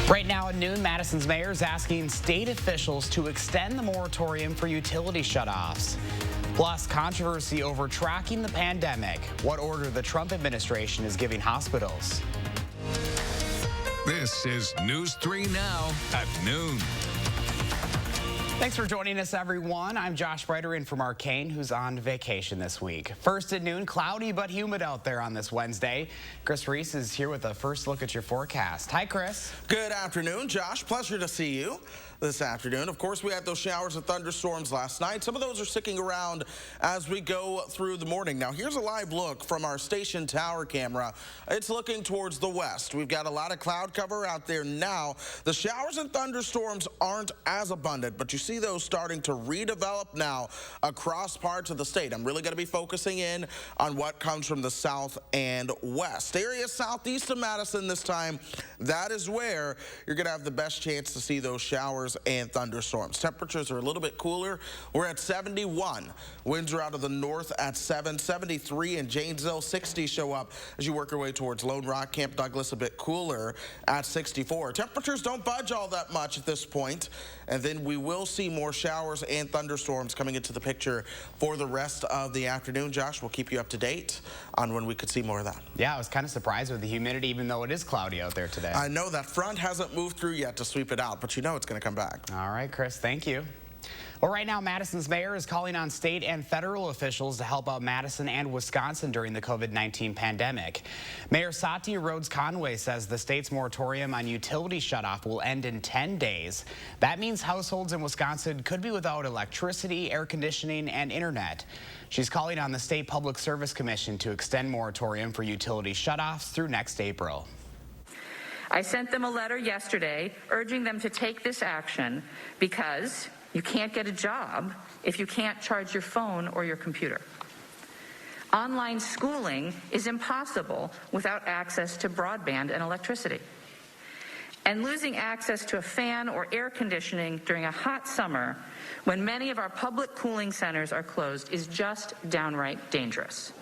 Right now at noon, Madison's mayor is asking state officials to extend the moratorium for utility shutoffs. Plus, controversy over tracking the pandemic, what order the Trump administration is giving hospitals. This is News 3 Now at noon. Thanks for joining us, everyone. I'm Josh Breiter in from Arcane, who's on vacation this week. First at noon, cloudy but humid out there on this Wednesday. Chris Reese is here with a first look at your forecast. Hi, Chris. Good afternoon, Josh. Pleasure to see you this afternoon. Of course, we had those showers and thunderstorms last night. Some of those are sticking around as we go through the morning. Now, here's a live look from our station tower camera. It's looking towards the west. We've got a lot of cloud cover out there now. The showers and thunderstorms aren't as abundant, but you see those starting to redevelop now across parts of the state. I'm really going to be focusing in on what comes from the south and west. Areas southeast of Madison this time, that is where you're going to have the best chance to see those showers and thunderstorms. Temperatures are a little bit cooler. We're at 71. Winds are out of the north at 7. 73 in Janesville. 60 show up as you work your way towards Lone Rock. Camp Douglas a bit cooler at 64. Temperatures don't budge all that much at this point, and then we will see more showers and thunderstorms coming into the picture for the rest of the afternoon. Josh, we'll keep you up to date on when we could see more of that. Yeah, I was kind of surprised with the humidity, even though it is cloudy out there today. I know that front hasn't moved through yet to sweep it out, but you know it's going to come back. All right, Chris, thank you. Well, right now, Madison's mayor is calling on state and federal officials to help out Madison and Wisconsin during the COVID-19 pandemic. Mayor Sati Rhodes Conway says the state's moratorium on utility shutoff will end in 10 days. That means households in Wisconsin could be without electricity, air conditioning, and internet. She's calling on the State Public Service Commission to extend moratorium for utility shutoffs through next April. I sent them a letter yesterday urging them to take this action because you can't get a job if you can't charge your phone or your computer. Online schooling is impossible without access to broadband and electricity. And losing access to a fan or air conditioning during a hot summer when many of our public cooling centers are closed is just downright dangerous.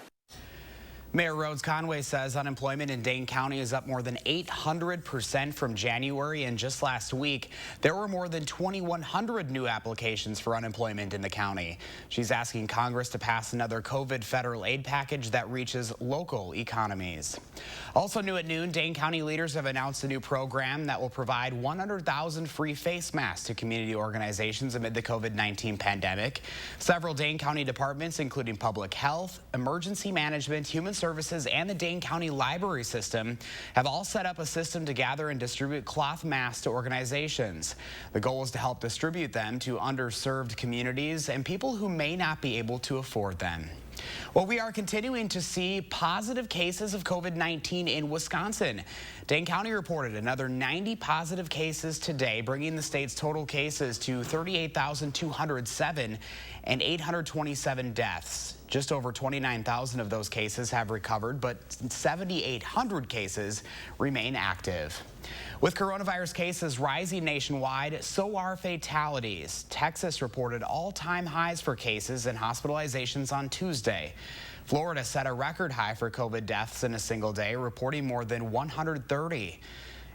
Mayor Rhodes Conway says unemployment in Dane County is up more than 800% from January, and just last week there were more than 2,100 new applications for unemployment in the county. She's asking Congress to pass another COVID federal aid package that reaches local economies. Also new at noon, Dane County leaders have announced a new program that will provide 100,000 free face masks to community organizations amid the COVID-19 pandemic. Several Dane County departments, including public health, emergency management, human services, and the Dane County Library System have all set up a system to gather and distribute cloth masks to organizations. The goal is to help distribute them to underserved communities and people who may not be able to afford them. Well, we are continuing to see positive cases of COVID-19 in Wisconsin. Dane County reported another 90 positive cases today, bringing the state's total cases to 38,207 and 827 deaths. Just over 29,000 of those cases have recovered, but 7,800 cases remain active. With coronavirus cases rising nationwide, so are fatalities. Texas reported all-time highs for cases and hospitalizations on Tuesday. Florida set a record high for COVID deaths in a single day, reporting more than 130.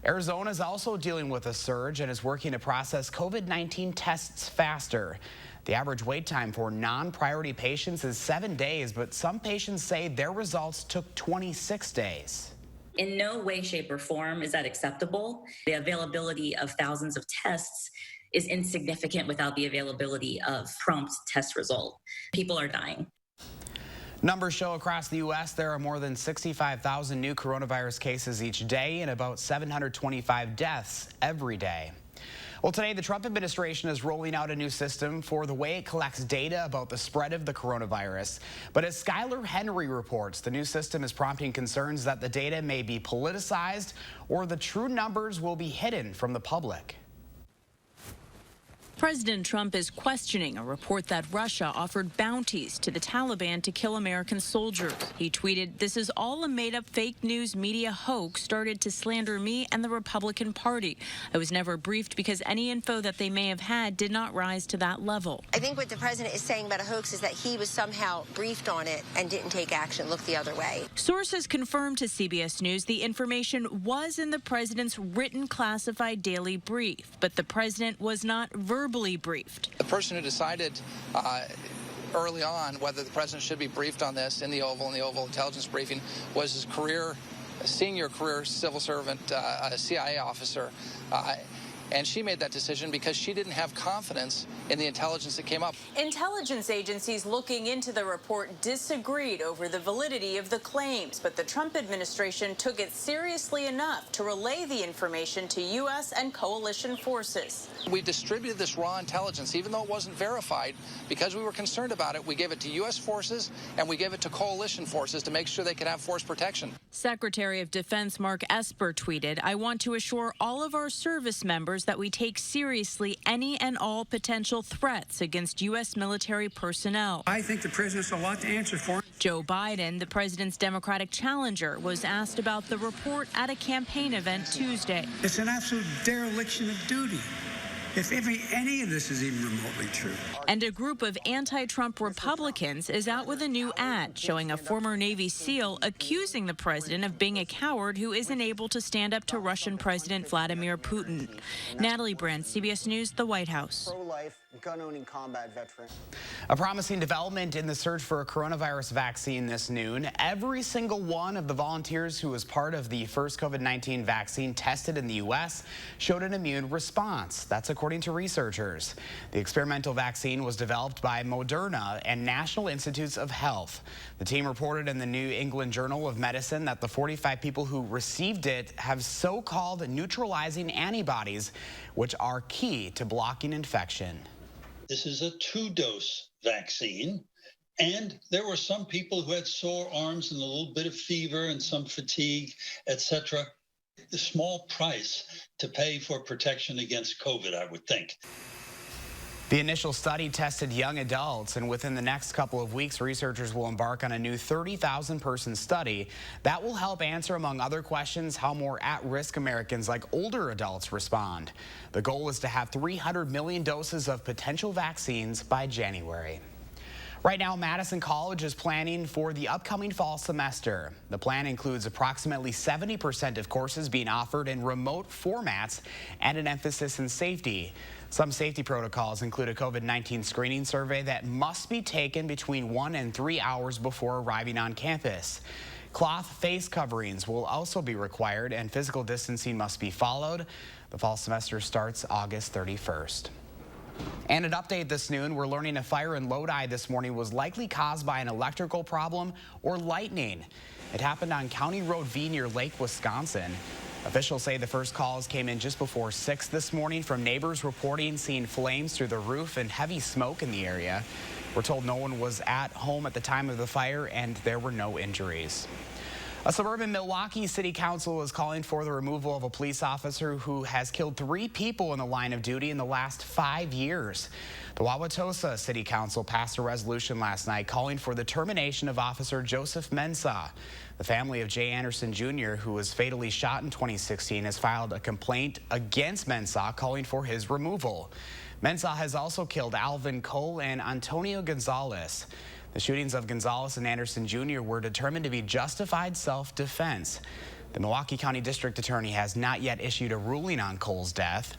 Arizona is also dealing with a surge and is working to process COVID-19 tests faster. The average wait time for non-priority patients is 7 days, but some patients say their results took 26 days. In no way, shape, or form is that acceptable. The availability of thousands of tests is insignificant without the availability of prompt test result. People are dying. Numbers show across the U.S. there are more than 65,000 new coronavirus cases each day and about 725 deaths every day. Well, today the Trump administration is rolling out a new system for the way it collects data about the spread of the coronavirus. But as Skylar Henry reports, the new system is prompting concerns that the data may be politicized or the true numbers will be hidden from the public. President Trump is questioning a report that Russia offered bounties to the Taliban to kill American soldiers. He tweeted, "This is all a made-up fake news media hoax started to slander me and the Republican Party. I was never briefed because any info that they may have had did not rise to that level." I think what the president is saying about a hoax is that he was somehow briefed on it and didn't take action, looked the other way. Sources confirmed to CBS News the information was in the president's written classified daily brief, but the president was not verbally briefed. The person who decided early on whether the president should be briefed on this in the Oval intelligence briefing was his senior career civil servant, a CIA officer. And she made that decision because she didn't have confidence in the intelligence that came up. Intelligence agencies looking into the report disagreed over the validity of the claims, but the Trump administration took it seriously enough to relay the information to U.S. and coalition forces. We distributed this raw intelligence, even though it wasn't verified, because we were concerned about it. We gave it to U.S. forces and we gave it to coalition forces to make sure they could have force protection. Secretary of Defense Mark Esper tweeted, "I want to assure all of our service members that we take seriously any and all potential threats against U.S. military personnel." I think the president's a lot to answer for. Joe Biden, the president's Democratic challenger, was asked about the report at a campaign event Tuesday. It's an absolute dereliction of duty, if any of this is even remotely true. And a group of anti-Trump Republicans is out with a new ad showing a former Navy SEAL accusing the president of being a coward who isn't able to stand up to Russian President Vladimir Putin. Natalie Brand, CBS News, the White House. Pro-life, gun-owning combat veteran. A promising development in the search for a coronavirus vaccine this noon. Every single one of the volunteers who was part of the first COVID-19 vaccine tested in the U.S. showed an immune response. That's according to researchers. The experimental vaccine was developed by Moderna and National Institutes of Health. The team reported in the New England Journal of Medicine that the 45 people who received it have so-called neutralizing antibodies, which are key to blocking infection. This is a 2-dose vaccine, and there were some people who had sore arms and a little bit of fever and some fatigue, etc. The small price to pay for protection against COVID, I would think. The initial study tested young adults, and within the next couple of weeks, researchers will embark on a new 30,000-person study that will help answer, among other questions, how more at-risk Americans like older adults respond. The goal is to have 300 million doses of potential vaccines by January. Right now, Madison College is planning for the upcoming fall semester. The plan includes approximately 70% of courses being offered in remote formats and an emphasis in safety. Some safety protocols include a COVID-19 screening survey that must be taken between 1 and 3 hours before arriving on campus. Cloth face coverings will also be required, and physical distancing must be followed. The fall semester starts August 31st. And an update this noon, we're learning a fire in Lodi this morning was likely caused by an electrical problem or lightning. It happened on County Road V near Lake, Wisconsin. Officials say the first calls came in just before 6 this morning from neighbors reporting seeing flames through the roof and heavy smoke in the area. We're told no one was at home at the time of the fire and there were no injuries. A suburban Milwaukee City Council is calling for the removal of a police officer who has killed 3 people in the line of duty in the last 5 years. The Wauwatosa City Council passed a resolution last night calling for the termination of Officer Joseph Mensah. The family of Jay Anderson Jr., who was fatally shot in 2016, has filed a complaint against Mensah calling for his removal. Mensah has also killed Alvin Cole and Antonio Gonzalez. The shootings of Gonzalez and Anderson Jr. were determined to be justified self-defense. The Milwaukee County District Attorney has not yet issued a ruling on Cole's death.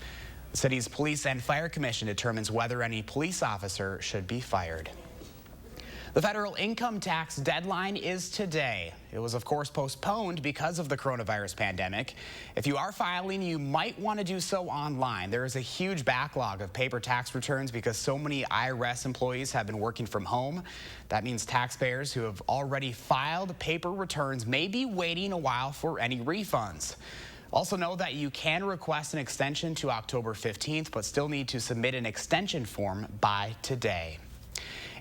The city's Police and Fire Commission determines whether any police officer should be fired. The federal income tax deadline is today. It was, of course, postponed because of the coronavirus pandemic. If you are filing, you might want to do so online. There is a huge backlog of paper tax returns because so many IRS employees have been working from home. That means taxpayers who have already filed paper returns may be waiting a while for any refunds. Also know that you can request an extension to October 15th, but still need to submit an extension form by today.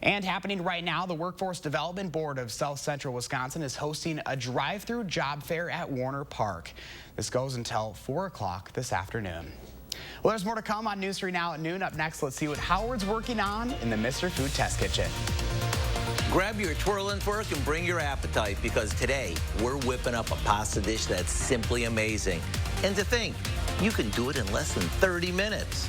And happening right now, the Workforce Development Board of South Central Wisconsin is hosting a drive-through job fair at Warner Park. This goes until 4 o'clock this afternoon. Well, there's more to come on News 3 Now at noon. Up next, let's see what Howard's working on in the Mr. Food Test Kitchen. Grab your twirling fork and bring your appetite, because today we're whipping up a pasta dish that's simply amazing. And to think, you can do it in less than 30 minutes.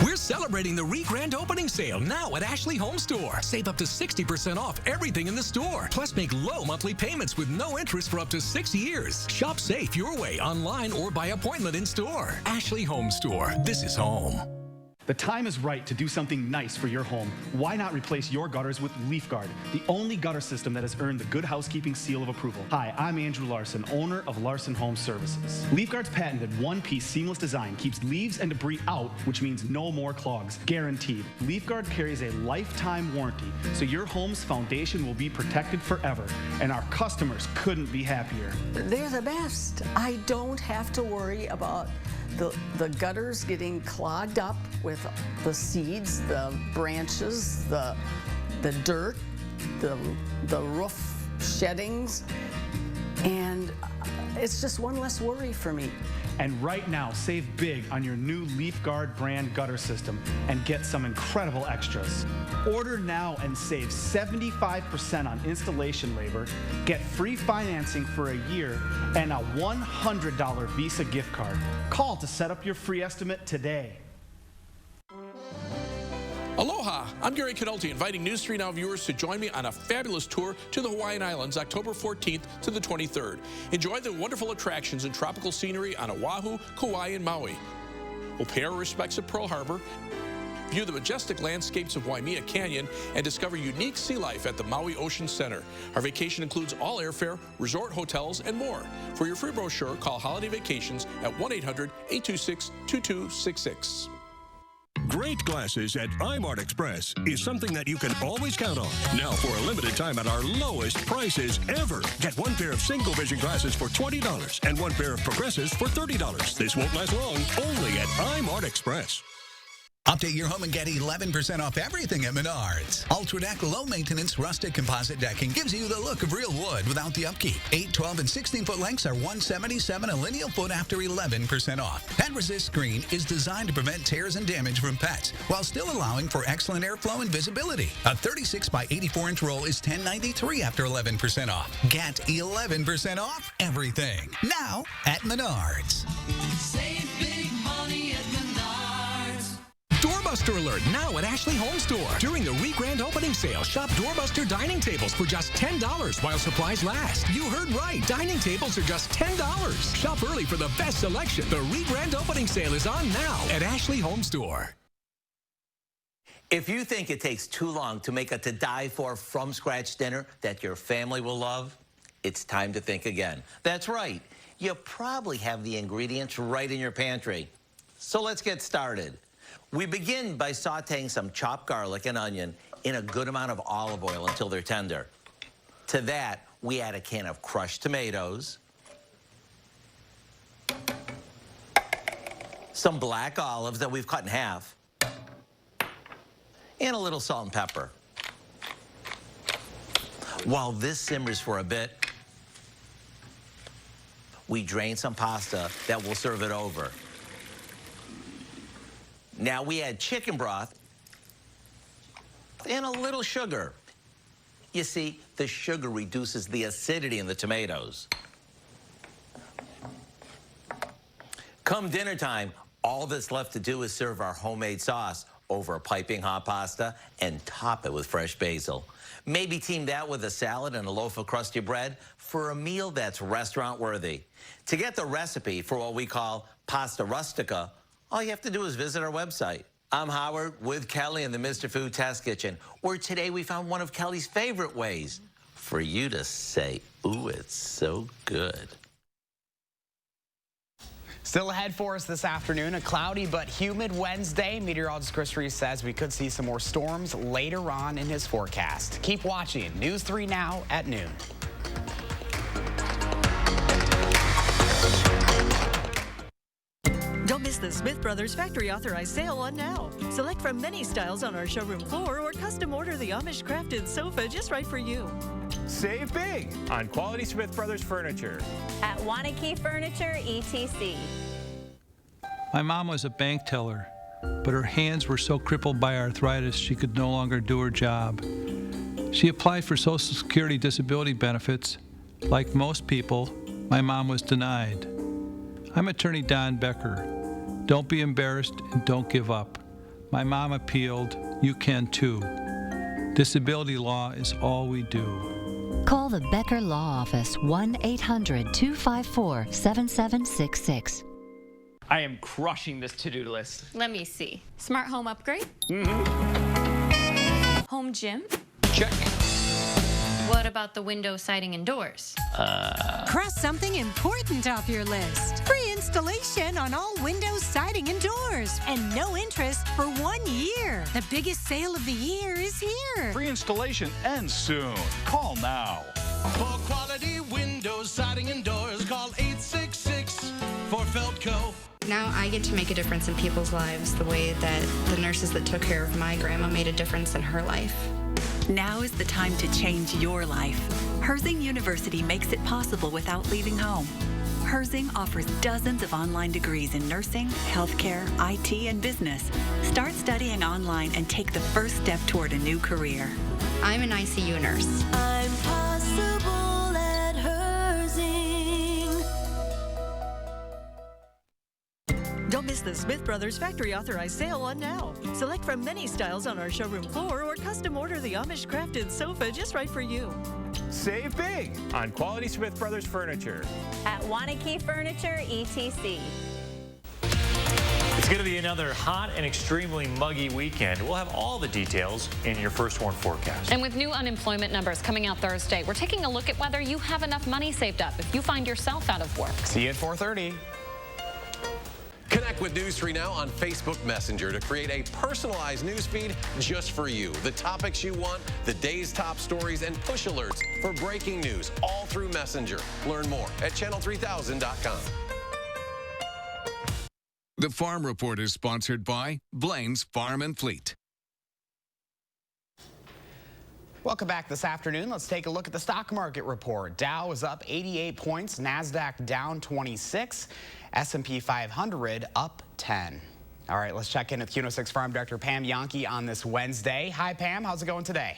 We're celebrating the re-grand opening sale now at Ashley Home Store. Save up to 60% off everything in the store. Plus, make low monthly payments with no interest for up to 6 years. Shop safe your way online or by appointment in store. Ashley Home Store. This is home. The time is right to do something nice for your home. Why not replace your gutters with LeafGuard, the only gutter system that has earned the Good Housekeeping seal of approval? Hi, I'm Andrew Larson, owner of Larson Home Services. LeafGuard's patented one-piece seamless design keeps leaves and debris out, which means no more clogs, guaranteed. LeafGuard carries a lifetime warranty, so your home's foundation will be protected forever, and our customers couldn't be happier. They're the best. I don't have to worry about the gutters getting clogged up with the seeds, the branches, the dirt, the roof sheddings, and it's just one less worry for me. And right now, save big on your new LeafGuard brand gutter system and get some incredible extras. Order now and save 75% on installation labor, get free financing for a year, and a $100 Visa gift card. Call to set up your free estimate today. Aloha, I'm Gary Canolti, inviting News 3 Now viewers to join me on a fabulous tour to the Hawaiian Islands, October 14th to the 23rd. Enjoy the wonderful attractions and tropical scenery on Oahu, Kauai, and Maui. We'll pay our respects at Pearl Harbor, view the majestic landscapes of Waimea Canyon, and discover unique sea life at the Maui Ocean Center. Our vacation includes all airfare, resort hotels, and more. For your free brochure, call Holiday Vacations at 1-800-826-2266. Great glasses at iMart Express is something that you can always count on. Now for a limited time at our lowest prices ever. Get one pair of single vision glasses for $20 and one pair of progressives for $30. This won't last long, only at iMart Express. Update your home and get 11% off everything at Menards. UltraDeck low-maintenance rustic composite decking gives you the look of real wood without the upkeep. 8, 12, and 16-foot lengths are $177 a lineal foot after 11% off. Pet Resist Screen is designed to prevent tears and damage from pets while still allowing for excellent airflow and visibility. A 36 by 84-inch roll is $10.93 after 11% off. Get 11% off everything now at Menards. Save big money at Menards. Doorbuster alert now at Ashley Home Store. During the re-grand opening sale, shop Doorbuster dining tables for just $10 while supplies last. You heard right. Dining tables are just $10. Shop early for the best selection. The re-grand opening sale is on now at Ashley Home Store. If you think it takes too long to make a to-die-for from-scratch dinner that your family will love, it's time to think again. That's right. You probably have the ingredients right in your pantry. So let's get started. We begin by sauteing some chopped garlic and onion in a good amount of olive oil until they're tender. To that, we add a can of crushed tomatoes, some black olives that we've cut in half, and a little salt and pepper. While this simmers for a bit, we drain some pasta that will serve it over. Now we add chicken broth and a little sugar. You see, the sugar reduces the acidity in the tomatoes. Come dinner time, all that's left to do is serve our homemade sauce over a piping hot pasta and top it with fresh basil. Maybe team that with a salad and a loaf of crusty bread for a meal that's restaurant worthy. To get the recipe for what we call pasta rustica, all you have to do is visit our website. I'm Howard with Kelly in the Mr. Food Test Kitchen, where today we found one of Kelly's favorite ways for you to say, ooh, it's so good. Still ahead for us this afternoon, a cloudy but humid Wednesday. Meteorologist Reese says we could see some more storms later on in his forecast. Keep watching News 3 Now at noon. Don't miss miss the Smith Brothers factory authorized sale on now. Select from many styles on our showroom floor or custom order the Amish crafted sofa just right for you. Save big on quality Smith Brothers furniture. At Wanakee Furniture, ETC. My mom was a bank teller, but her hands were so crippled by arthritis she could no longer do her job. She applied for Social Security disability benefits. Like most people, my mom was denied. I'm attorney Don Becker. Don't be embarrassed and don't give up. My mom appealed. You can too. Disability law is all we do. Call the Becker Law Office, 1-800-254-7766. I am crushing this to-do list. Let me see. Smart home upgrade? Home gym? Check. What about the window, siding, and doors? Cross something important off your list. Free installation on all windows, siding, and doors. And no interest for 1 year. The biggest sale of the year is here. Free installation ends soon. Call now. For quality windows, siding, and doors, call 866 for Feldco. Now I get to make a difference in people's lives the way that the nurses that took care of my grandma made a difference in her life. Now is the time to change your life. Herzing University makes it possible without leaving home. Herzing offers dozens of online degrees in nursing, healthcare, IT, and business. Start studying online and take the first step toward a new career. I'm an ICU nurse. I'm possible at Herzing. Don't miss the Smith Brothers factory authorized sale on now. Select from many styles on our showroom floor or custom order the Amish crafted sofa just right for you. Save big on quality Smith Brothers furniture. At Wanakee Furniture, ETC. It's going to be another hot and extremely muggy weekend. We'll have all the details in your First Warn forecast. And with new unemployment numbers coming out Thursday, we're taking a look at whether you have enough money saved up if you find yourself out of work. See you at 4:30. Connect with News 3 Now on Facebook Messenger to create a personalized news feed just for you. The topics you want, the day's top stories, and push alerts for breaking news all through Messenger. Learn more at channel3000.com. The Farm Report is sponsored by Blaine's Farm and Fleet. Welcome back this afternoon. Let's take a look at the stock market report. Dow is up 88 points, NASDAQ down 26, S&P 500 up 10. All right, let's check in with Q06 Farm Director Pam Yankee on this Wednesday. Hi, Pam. How's it going today?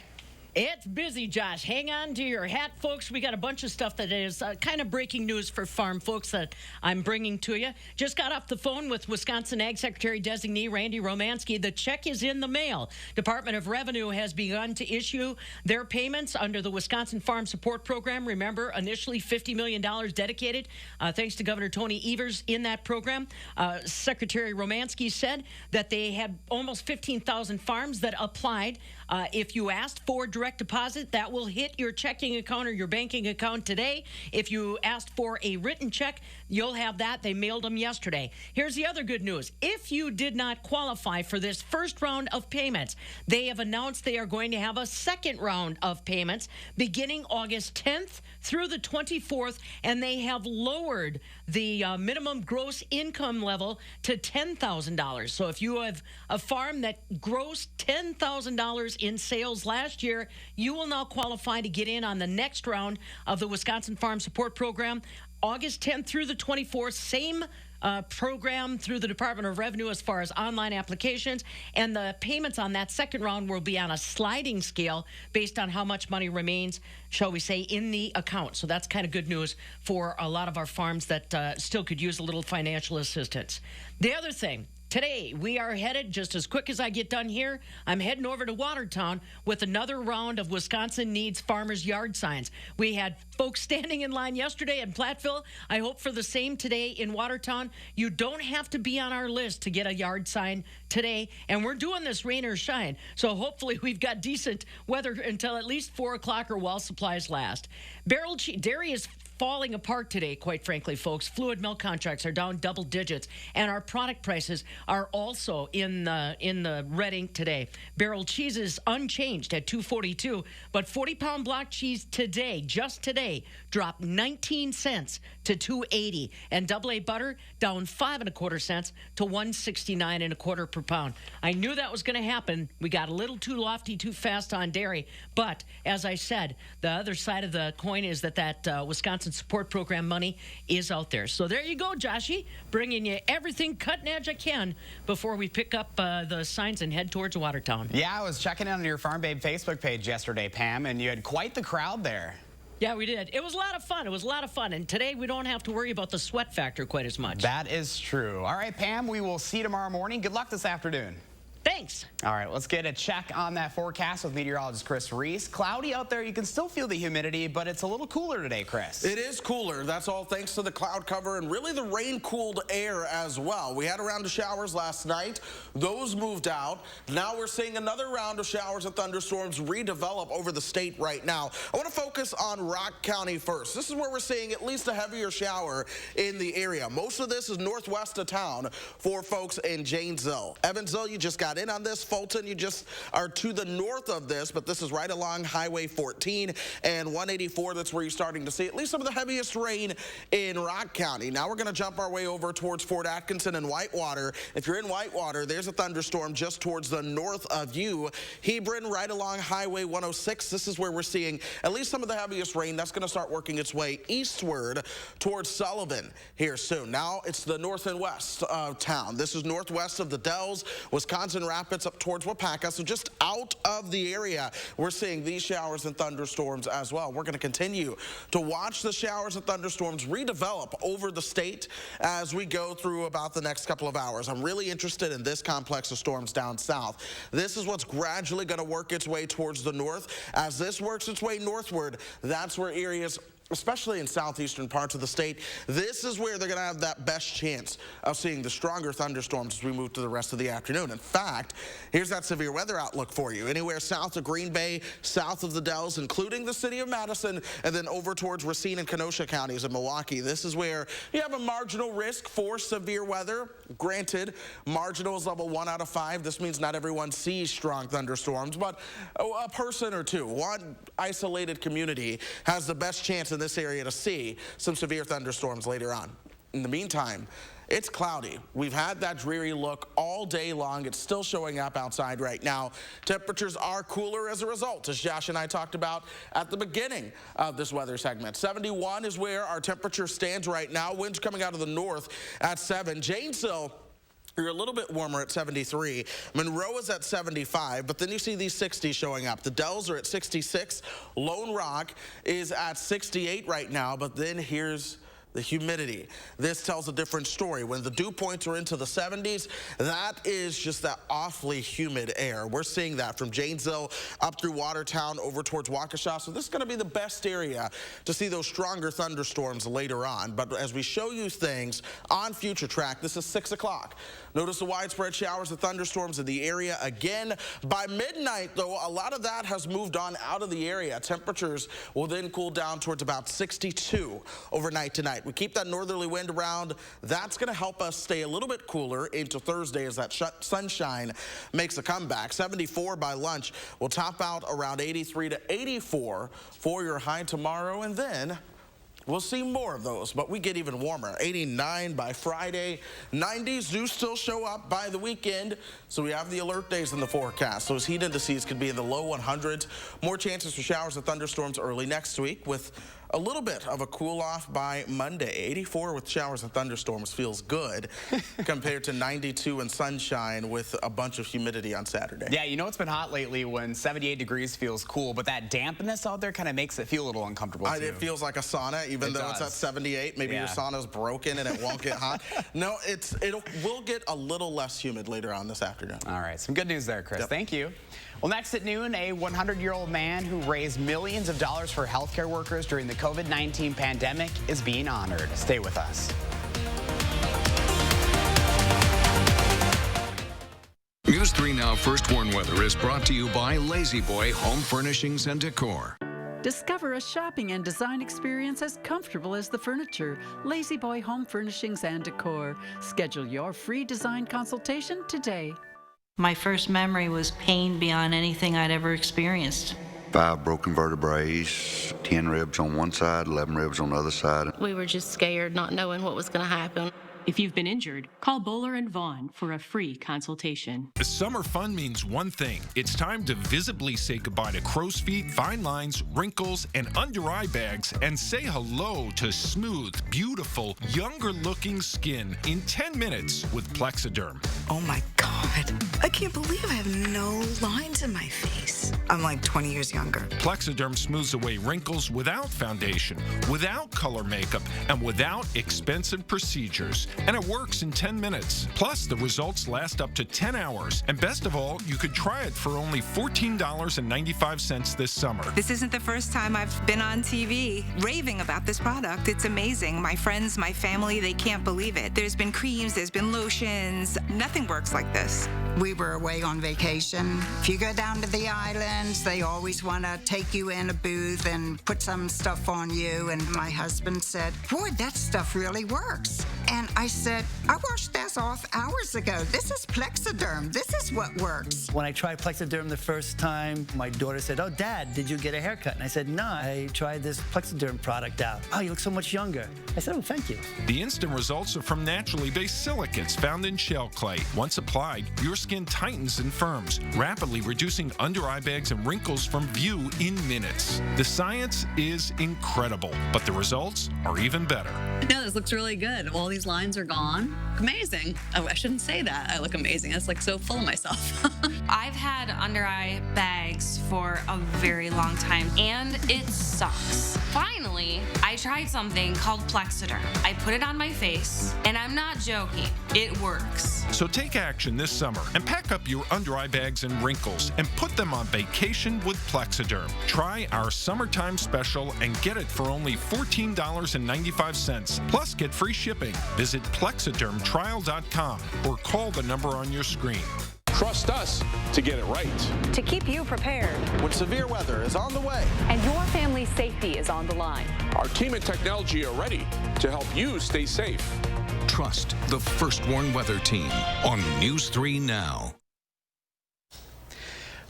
It's busy, Josh. Hang on to your hat, folks. We got a bunch of stuff that is kind of breaking news for farm folks that I'm bringing to you. Just got off the phone with Wisconsin Ag Secretary Designee Randy Romanski. The check is in the mail. Department of Revenue has begun to issue their payments under the Wisconsin Farm Support Program. Remember, initially $50 million dedicated, thanks to Governor Tony Evers in that program. Secretary Romanski said that they had almost 15,000 farms that applied. If you asked for direct deposit, that will hit your checking account or your banking account today. If you asked for a written check, you'll have that. They mailed them yesterday. Here's the other good news. If you did not qualify for this first round of payments, they have announced they are going to have a second round of payments beginning August 10th through the 24th, and they have lowered the minimum gross income level to $10,000. So if you have a farm that grossed $10,000 in sales last year, you will now qualify to get in on the next round of the Wisconsin Farm Support Program. August 10th through the 24th, same program through the Department of Revenue as far as online applications, and the payments on that second round will be on a sliding scale based on how much money remains, shall we say, in the account. So that's kind of good news for a lot of our farms that still could use a little financial assistance. The other thing, today, we are headed, just as quick as I get done here, I'm heading over to Watertown with another round of Wisconsin Needs Farmers Yard Signs. We had folks standing in line yesterday in Platteville. I hope for the same today in Watertown. You don't have to be on our list to get a yard sign today, and we're doing this rain or shine. So hopefully we've got decent weather until at least 4 o'clock or while supplies last. Dairy is falling apart today, quite frankly, folks. Fluid milk contracts are down double digits, and our product prices are also in the red ink today. Barrel cheese is unchanged at $2.42, but 40-pound block cheese today, just today, dropped 19 cents to to $2.80, and AA butter down 5 1/4 cents to $1.69 1/4 per pound. I knew that was going to happen. We got a little too lofty, too fast on dairy, but as I said, the other side of the coin is that Wisconsin support program money is out there. So there you go, Joshy, bringing you everything cutting edge I can before we pick up the signs and head towards Watertown. Yeah, I was checking in on your Farm Babe Facebook page yesterday, Pam, and you had quite the crowd there. Yeah, we did. It was a lot of fun. It was a lot of fun. And today we don't have to worry about the sweat factor quite as much. That is true. All right, Pam, we will see you tomorrow morning. Good luck this afternoon. Thanks. All right, let's get a check on that forecast with meteorologist Reese. Cloudy out there. You can still feel the humidity, but it's a little cooler today, Chris. It is cooler. That's all thanks to the cloud cover and really the rain-cooled air as well. We had a round of showers last night. Those moved out. Now we're seeing another round of showers and thunderstorms redevelop over the state right now. I want to focus on Rock County first. This is where we're seeing at least a heavier shower in the area. Most of this is northwest of town for folks in Janesville. Evansville, you just got in on this. Fulton, you just are to the north of this, but this is right along Highway 14 and 184. That's where you're starting to see at least some of the heaviest rain in Rock County. Now we're going to jump our way over towards Fort Atkinson and Whitewater. If you're in Whitewater, there's a thunderstorm just towards the north of you. Hebron, right along Highway 106. This is where we're seeing at least some of the heaviest rain. That's going to start working its way eastward towards Sullivan here soon. Now it's the north and west of town. This is northwest of the Dells, Wisconsin Rapids up towards Wapaka. So just out of the area, we're seeing these showers and thunderstorms as well. We're going to continue to watch the showers and thunderstorms redevelop over the state as we go through about the next couple of hours. I'm really interested in this complex of storms down south. This is what's gradually going to work its way towards the north. As this works its way northward, that's where areas, especially in southeastern parts of the state, this is where they're going to have that best chance of seeing the stronger thunderstorms as we move to the rest of the afternoon. In fact, here's that severe weather outlook for you. Anywhere south of Green Bay, south of the Dells, including the city of Madison, and then over towards Racine and Kenosha counties in Milwaukee. This is where you have a marginal risk for severe weather. Granted, marginal is level 1 out of 5. This means not everyone sees strong thunderstorms, but a person or two, one isolated community, has the best chance in this area to see some severe thunderstorms later on. In the meantime, it's cloudy. We've had that dreary look all day long. It's still showing up outside right now. Temperatures are cooler as a result, as Josh and I talked about at the beginning of this weather segment. 71 is where our temperature stands right now. Winds coming out of the north at 7. Janesville, you're a little bit warmer at 73. Monroe is at 75, but then you see these 60s showing up. The Dells are at 66. Lone Rock is at 68 right now, but then here's the humidity. This tells a different story. When the dew points are into the 70s, that is just that awfully humid air. We're seeing that from Janesville up through Watertown over towards Waukesha. So this is going to be the best area to see those stronger thunderstorms later on. But as we show you things on Future Track, this is 6 o'clock. Notice the widespread showers and thunderstorms in the area again. By midnight, though, a lot of that has moved on out of the area. Temperatures will then cool down towards about 62 overnight tonight. We keep that northerly wind around. That's going to help us stay a little bit cooler into Thursday as that sunshine makes a comeback. 74 by lunch. We'll top out around 83 to 84 for your high tomorrow, and then we'll see more of those, but we get even warmer. 89 by Friday. 90s do still show up by the weekend, so we have the alert days in the forecast. Those heat indices could be in the low 100s. More chances for showers and thunderstorms early next week with a little bit of a cool off by Monday. 84 with showers and thunderstorms feels good compared to 92 and sunshine with a bunch of humidity on Saturday. Yeah, you know it's been hot lately when 78 degrees feels cool, but that dampness out there kind of makes it feel a little uncomfortable too. It feels like a sauna, even though it's at 78. Maybe your sauna's broken and it won't get hot. No, we'll get a little less humid later on this afternoon. All right, some good news there, Chris. Yep. Thank you. Well, next at noon, a 100-year-old man who raised millions of dollars for healthcare workers during the COVID-19 pandemic is being honored. Stay with us. News 3 Now First Warn Weather is brought to you by Lazy Boy Home Furnishings and Decor. Discover a shopping and design experience as comfortable as the furniture. Lazy Boy Home Furnishings and Decor. Schedule your free design consultation today. My first memory was pain beyond anything I'd ever experienced. 5 broken vertebrae, 10 ribs on one side, 11 ribs on the other side. We were just scared, not knowing what was going to happen. If you've been injured, call Bowler and Vaughn for a free consultation. Summer fun means one thing. It's time to visibly say goodbye to crow's feet, fine lines, wrinkles, and under-eye bags, and say hello to smooth, beautiful, younger-looking skin in 10 minutes with Plexiderm. Oh my God. I can't believe I have no lines in my face. I'm like 20 years younger. Plexiderm smooths away wrinkles without foundation, without color makeup, and without expensive procedures. And it works in 10 minutes. Plus, the results last up to 10 hours. And best of all, you could try it for only $14.95 this summer. This isn't the first time I've been on TV raving about this product. It's amazing. My friends, my family, they can't believe it. There's been creams, there's been lotions. Nothing works like this. We were away on vacation. If you go down to the islands, they always want to take you in a booth and put some stuff on you. And my husband said, boy, that stuff really works. And I said, I washed this off hours ago. This is Plexiderm. This is what works. When I tried Plexiderm the first time, my daughter said, oh, Dad, did you get a haircut? And I said, no, I tried this Plexiderm product out. Oh, you look so much younger. I said, oh, thank you. The instant results are from naturally based silicates found in shell clay. Once applied, your skin tightens and firms, rapidly reducing under-eye bags and wrinkles from view in minutes. The science is incredible, but the results are even better. Yeah, this looks really good. All these lines are gone. Amazing. Oh, I shouldn't say that. I look amazing. It's like so full of myself. I've had under-eye bags for a very long time, and it sucks. Finally, I tried something called Plexiderm. I put it on my face, and I'm not joking. It works. So take action this summer and pack up your under-eye bags and wrinkles and put them on vacation with Plexiderm. Try our summertime special and get it for only $14.95. Plus, get free shipping. Visit plexidermtrial.com or call the number on your screen. Trust us to get it right. To keep you prepared when severe weather is on the way and your family's safety is on the line. Our team and technology are ready to help you stay safe. Trust the First Warn Weather Team on News 3 Now.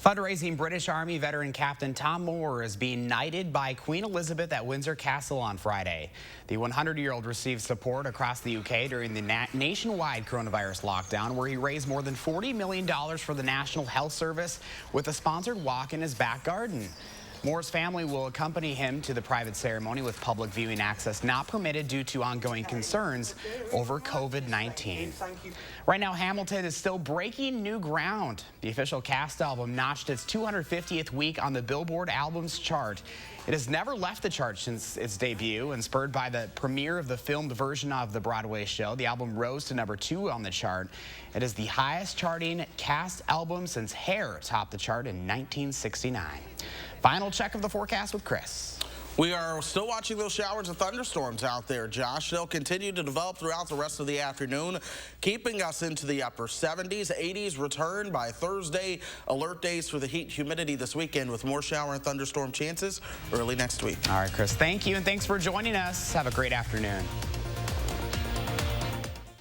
Fundraising British Army veteran Captain Tom Moore is being knighted by Queen Elizabeth at Windsor Castle on Friday. The 100-year-old received support across the UK during the nationwide coronavirus lockdown, where he raised more than $40 million for the National Health Service with a sponsored walk in his back garden. Moore's family will accompany him to the private ceremony with public viewing access not permitted due to ongoing concerns over COVID-19. Right now, Hamilton is still breaking new ground. The official cast album notched its 250th week on the Billboard Albums chart. It has never left the chart since its debut, and spurred by the premiere of the filmed version of the Broadway show, the album rose to number 2 on the chart. It is the highest charting cast album since Hair topped the chart in 1969. Final check of the forecast with Chris. We are still watching those showers and thunderstorms out there, Josh. They'll continue to develop throughout the rest of the afternoon, keeping us into the upper 70s. 80s return by Thursday. Alert days for the heat and humidity this weekend with more shower and thunderstorm chances early next week. All right, Chris, thank you, and thanks for joining us. Have a great afternoon.